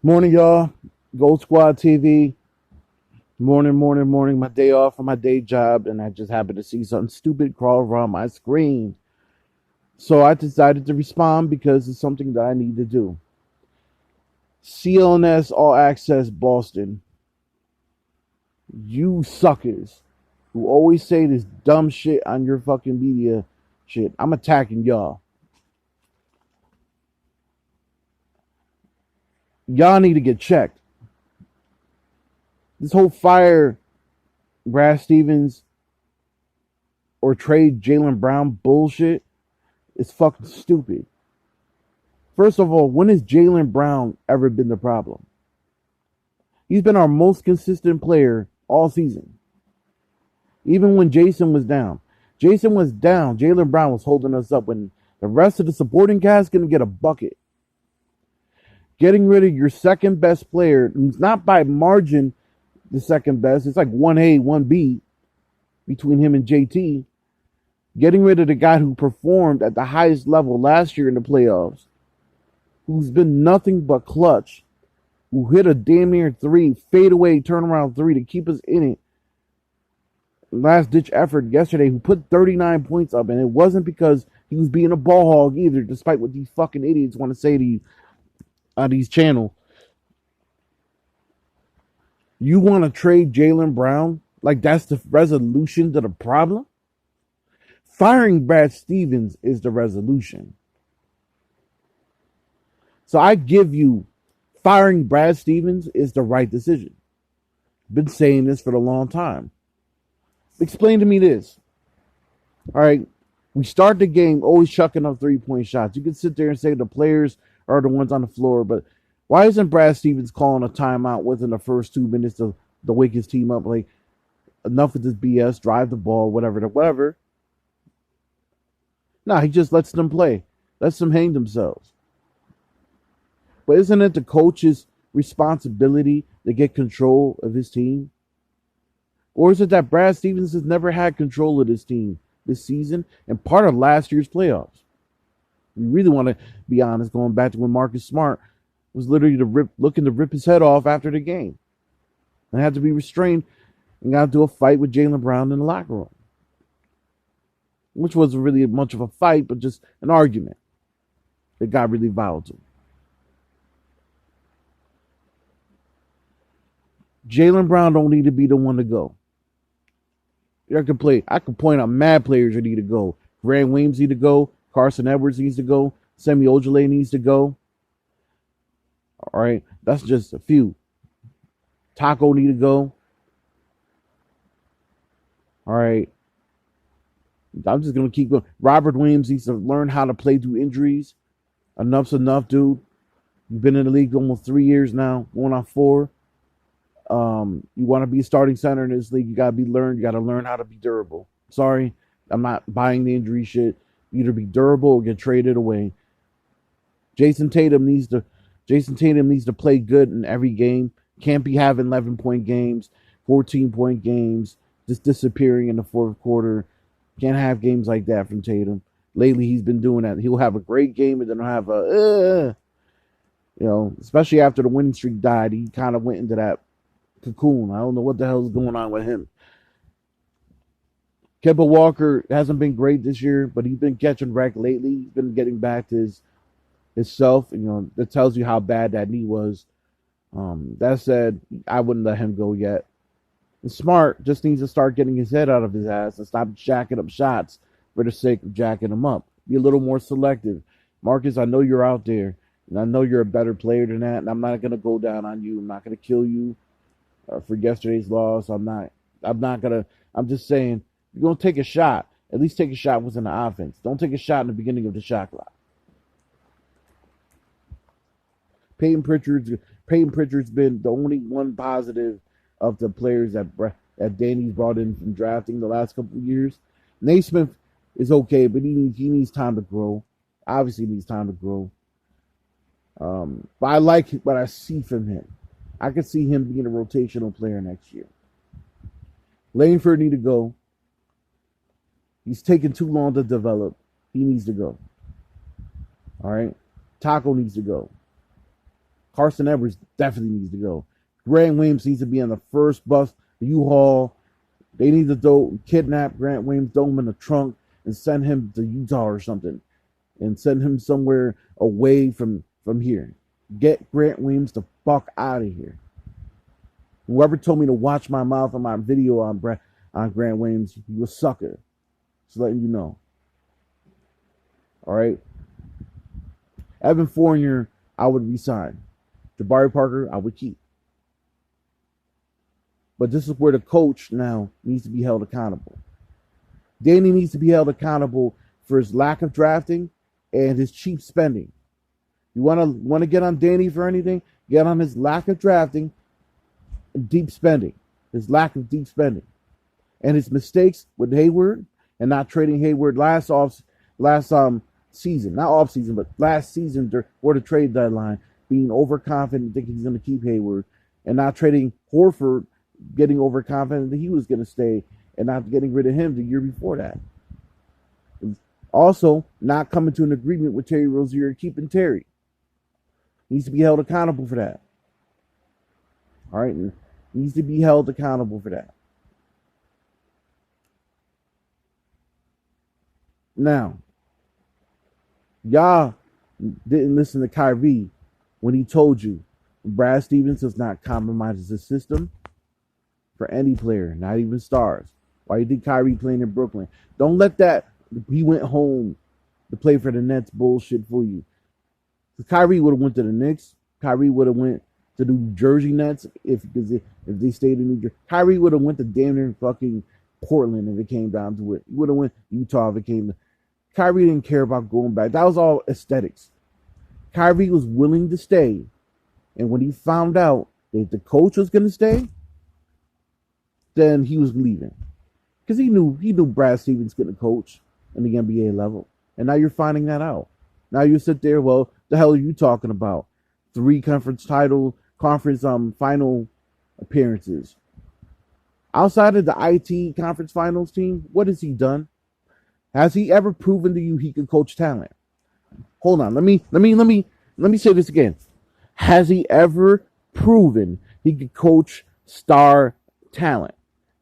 Morning, y'all. Gold Squad TV. Morning, morning, morning. My day off from my day job, and I just happened to see something stupid crawl around my screen. So I decided to respond because it's something that I need to do. CLNS All Access Boston. You suckers who always say this dumb shit on your fucking media shit. I'm attacking y'all. Y'all need to get checked. This whole fire Brad Stevens or trade Jaylen Brown bullshit is fucking stupid. First of all, when has Jaylen Brown ever been the problem? He's been our most consistent player all season. Even when Jason was down. Jaylen Brown was holding us up when the rest of the supporting cast couldn't get a bucket. Getting rid of your second best player, who's not by margin the second best, it's like 1A, 1B between him and JT. Getting rid of the guy who performed at the highest level last year in the playoffs, who's been nothing but clutch, who hit a damn near three, fadeaway turnaround three to keep us in it. Last ditch effort yesterday, who put 39 points up, and it wasn't because he was being a ball hog either, despite what these fucking idiots want to say to you on these channels. You want to trade Jaylen Brown? Like that's the resolution to the problem? Firing Brad Stevens is the resolution. So I give you, firing Brad Stevens is the right decision. Been saying this for a long time. Explain to me this. All right, we start the game always chucking up 3-point shots. You can sit there and say the players are the ones on the floor, but why isn't Brad Stevens calling a timeout within the first 2 minutes to wake his team up? Like, enough of this BS, drive the ball, whatever. No, he just lets them play, lets them hang themselves. But isn't it the coach's responsibility to get control of his team? Or is it that Brad Stevens has never had control of this team this season and part of last year's playoffs? You really want to be honest, going back to when Marcus Smart was literally looking to rip his head off after the game and had to be restrained and got into a fight with Jaylen Brown in the locker room, which wasn't really much of a fight, but just an argument that got really volatile. Jaylen Brown don't need to be the one to go. I can point out mad players that need to go. Grant Williams need to go. Carson Edwards needs to go. Semi Ojeleye needs to go. All right, that's just a few. Taco need to go. All right, I'm just gonna keep going. Robert Williams needs to learn how to play through injuries. Enough's enough, dude. You've been in the league almost 3 years now, going on 4. You want to be a starting center in this league, you gotta learn how to be durable. Sorry, I'm not buying the injury shit. Either be durable or get traded away. Jason Tatum needs to play good in every game. Can't be having 11-point games, 14-point games, just disappearing in the fourth quarter. Can't have games like that from Tatum. Lately, he's been doing that. He'll have a great game and then he'll have especially after the winning streak died, he kind of went into that cocoon. I don't know what the hell is going on with him. Kemba Walker hasn't been great this year, but he's been catching wreck lately. He's been getting back to his self. That tells you how bad that knee was. That said, I wouldn't let him go yet. And Smart just needs to start getting his head out of his ass and stop jacking up shots for the sake of jacking them up. Be a little more selective. Marcus, I know you're out there, and I know you're a better player than that, and I'm not going to go down on you. I'm not going to kill you for yesterday's loss. I'm just saying, you're going to take a shot. At least take a shot within the offense. Don't take a shot in the beginning of the shot clock. Peyton Pritchard's been the only one positive of the players that Danny's brought in from drafting the last couple of years. Naismith is okay, but he needs time to grow. Obviously, he needs time to grow. But I like what I see from him. I could see him being a rotational player next year. Langford need to go. He's taking too long to develop. He needs to go. All right? Taco needs to go. Carson Edwards definitely needs to go. Grant Williams needs to be on the first bus, the U-Haul. They need to kidnap Grant Williams, throw him in the trunk, and send him to Utah or something. And send him somewhere away from here. Get Grant Williams the fuck out of here. Whoever told me to watch my mouth on my video on Grant Williams, you a sucker. Just letting you know. All right. Evan Fournier, I would resign. Jabari Parker, I would keep. But this is where the coach now needs to be held accountable. Danny needs to be held accountable for his lack of drafting and his cheap spending. You want to get on Danny for anything? Get on his lack of drafting and deep spending. His lack of deep spending. And his mistakes with Hayward and not trading Hayward last season. Not off season, but last season or the trade deadline, being overconfident, thinking he's going to keep Hayward, and not trading Horford, getting overconfident that he was going to stay, and not getting rid of him the year before that. Also, not coming to an agreement with Terry Rozier keeping Terry. He needs to be held accountable for that. All right? He needs to be held accountable for that. Now, y'all didn't listen to Kyrie when he told you Brad Stevens does not compromise his system for any player, not even stars. Why you think Kyrie playing in Brooklyn? Don't let that he went home to play for the Nets bullshit fool you. Kyrie would have went to the Knicks. Kyrie would have went to the New Jersey Nets if they stayed in New Jersey. Kyrie would have went to damn near fucking Portland if it came down to it. He would have went to Utah if it came to. Kyrie didn't care about going back. That was all aesthetics. Kyrie was willing to stay. And when he found out that the coach was going to stay, then he was leaving. Because he knew Brad Stevens couldn't coach in the NBA level. And now you're finding that out. Now you sit there, well, the hell are you talking about? 3 conference final appearances. Outside of the IT conference finals team, what has he done? Has he ever proven to you he can coach talent? Hold on, let me say this again. Has he ever proven he could coach star talent?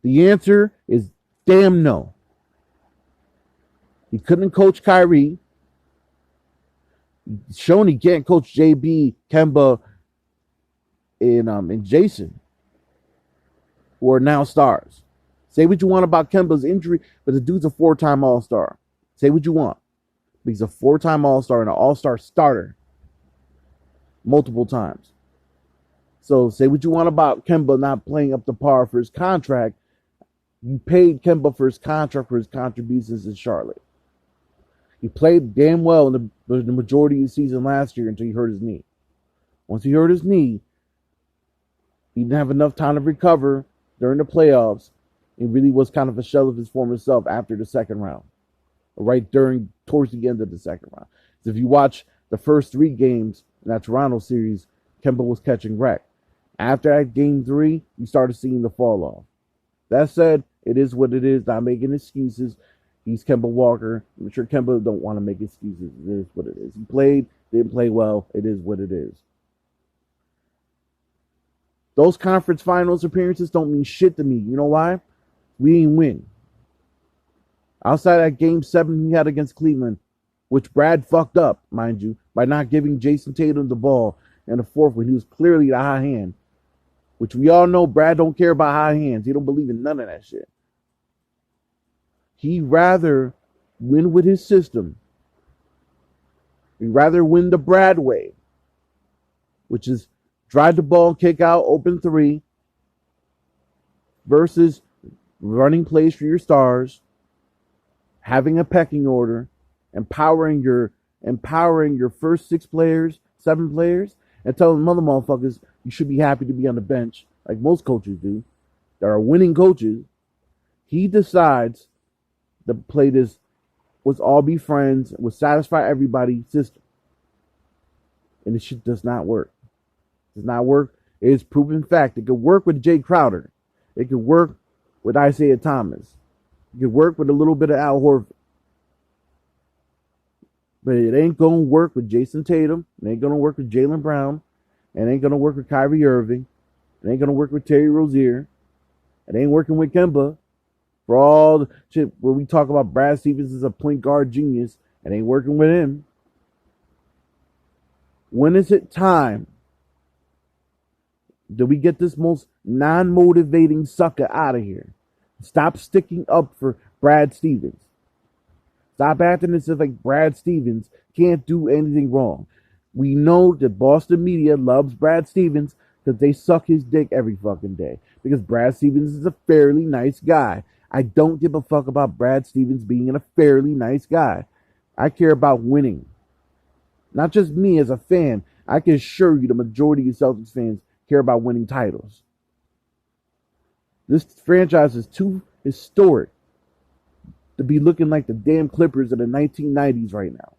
The answer is damn no. He couldn't coach Kyrie. He's shown he can't coach JB, Kemba, and Jason, who are now stars. Say what you want about Kemba's injury, but the dude's a 4-time All-Star. Say what you want. But he's a 4-time All-Star and an All-Star starter multiple times. So say what you want about Kemba not playing up to par for his contract. You paid Kemba for his contract for his contributions in Charlotte. He played damn well in the majority of the season last year until he hurt his knee. Once he hurt his knee, he didn't have enough time to recover during the playoffs. He really was kind of a shell of his former self after the second round. Right towards the end of the second round. So if you watch the first 3 games in that Toronto series, Kemba was catching wreck. After that game 3, you started seeing the fall off. That said, it is what it is. Not making excuses. He's Kemba Walker. I'm sure Kemba don't want to make excuses. It is what it is. He played, didn't play well. It is what it is. Those conference finals appearances don't mean shit to me. You know why? We didn't win. Outside that game 7 he had against Cleveland, which Brad fucked up, mind you, by not giving Jason Tatum the ball in the 4th when he was clearly the high hand. Which we all know Brad don't care about high hands. He don't believe in none of that shit. He'd rather win with his system. He'd rather win the Brad way, which is drive the ball, kick out, open 3, versus running plays for your stars, having a pecking order, empowering your first 6 players, 7 players, and telling mother motherfuckers you should be happy to be on the bench, like most coaches do, that are winning coaches. He decides to play this let's all be friends, will satisfy everybody system. And this shit does not work. It does not work. It is proven fact. It could work with Jay Crowder. It could work with Isaiah Thomas. It could work with a little bit of Al Horford. But it ain't going to work with Jason Tatum. It ain't going to work with Jaylen Brown. It ain't gonna work with Kyrie Irving. It ain't gonna work with Terry Rozier. It ain't working with Kemba. For all the shit where we talk about Brad Stevens as a point guard genius, it ain't working with him. When is it time do we get this most non-motivating sucker out of here? Stop sticking up for Brad Stevens. Stop acting as if like Brad Stevens can't do anything wrong. We know that Boston media loves Brad Stevens because they suck his dick every fucking day. Because Brad Stevens is a fairly nice guy. I don't give a fuck about Brad Stevens being a fairly nice guy. I care about winning. Not just me as a fan. I can assure you the majority of Celtics fans care about winning titles. This franchise is too historic to be looking like the damn Clippers of the 1990s right now.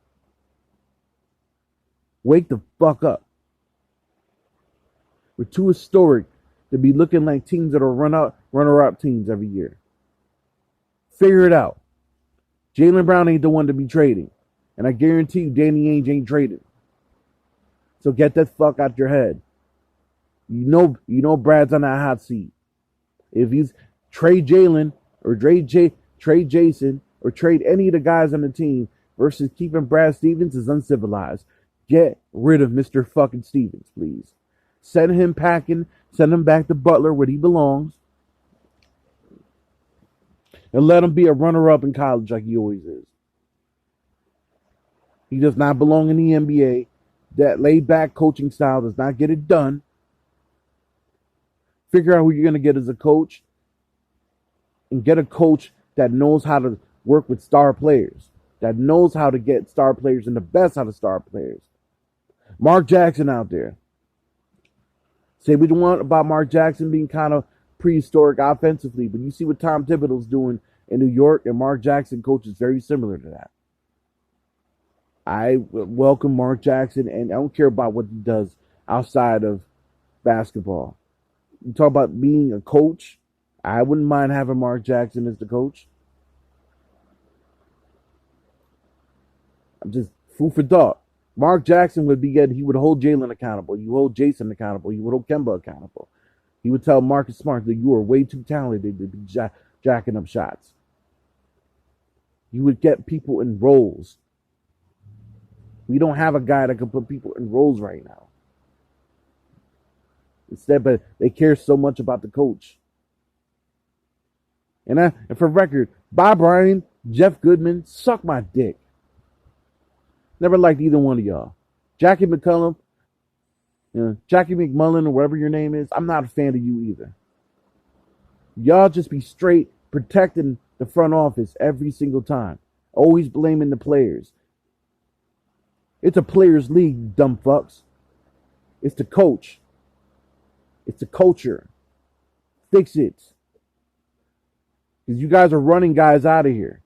Wake the fuck up. We're too historic to be looking like teams that are runner-up teams every year. Figure it out. Jaylen Brown ain't the one to be trading. And I guarantee you Danny Ainge ain't trading. So get that fuck out your head. You know Brad's on that hot seat. If he's trade Jaylen or trade Jason or trade any of the guys on the team versus keeping Brad Stevens is uncivilized. Get rid of Mr. fucking Stevens, please. Send him packing. Send him back to Butler where he belongs. And let him be a runner-up in college like he always is. He does not belong in the NBA. That laid-back coaching style does not get it done. Figure out who you're going to get as a coach. And get a coach that knows how to work with star players. That knows how to get star players and the best out of star players. Mark Jackson out there. Say we don't want about Mark Jackson being kind of prehistoric offensively, but you see what Tom Thibodeau's doing in New York, and Mark Jackson coach is very similar to that. I welcome Mark Jackson, and I don't care about what he does outside of basketball. You talk about being a coach, I wouldn't mind having Mark Jackson as the coach. I'm just food for thought. Mark Jackson would be good. He would hold Jaylen accountable. He would hold Jason accountable. He would hold Kemba accountable. He would tell Marcus Smart that you are way too talented to be jacking up shots. You would get people in roles. We don't have a guy that can put people in roles right now. Instead, but they care so much about the coach. And for record, Bob Ryan, Jeff Goodman, suck my dick. Never liked either one of y'all. Jackie McCullum, Jackie McMullen, or whatever your name is, I'm not a fan of you either. Y'all just be straight protecting the front office every single time. Always blaming the players. It's a players' league, you dumb fucks. It's the coach. It's the culture. Fix it. Because you guys are running guys out of here.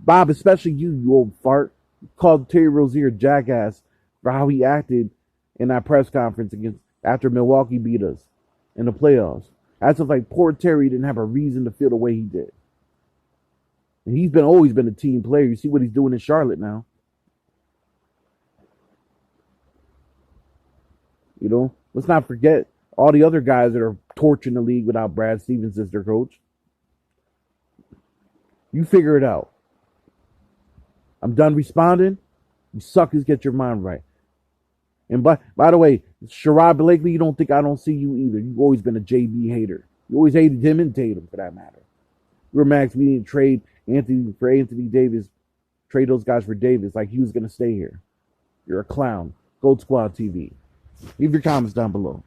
Bob, especially you old fart, called Terry Rozier a jackass for how he acted in that press conference after Milwaukee beat us in the playoffs. As if like poor Terry didn't have a reason to feel the way he did. And he's always been a team player. You see what he's doing in Charlotte now. You know, let's not forget all the other guys that are torching the league without Brad Stevens as their coach. You figure it out. I'm done responding. You suckers get your mind right. And by the way, Sherrod Blakely, you don't think I don't see you either. You've always been a JB hater. You always hated him and Tatum for that matter. You were Max, we didn't trade Anthony Davis, trade those guys for Davis like he was going to stay here. You're a clown. Gold Squad TV. Leave your comments down below.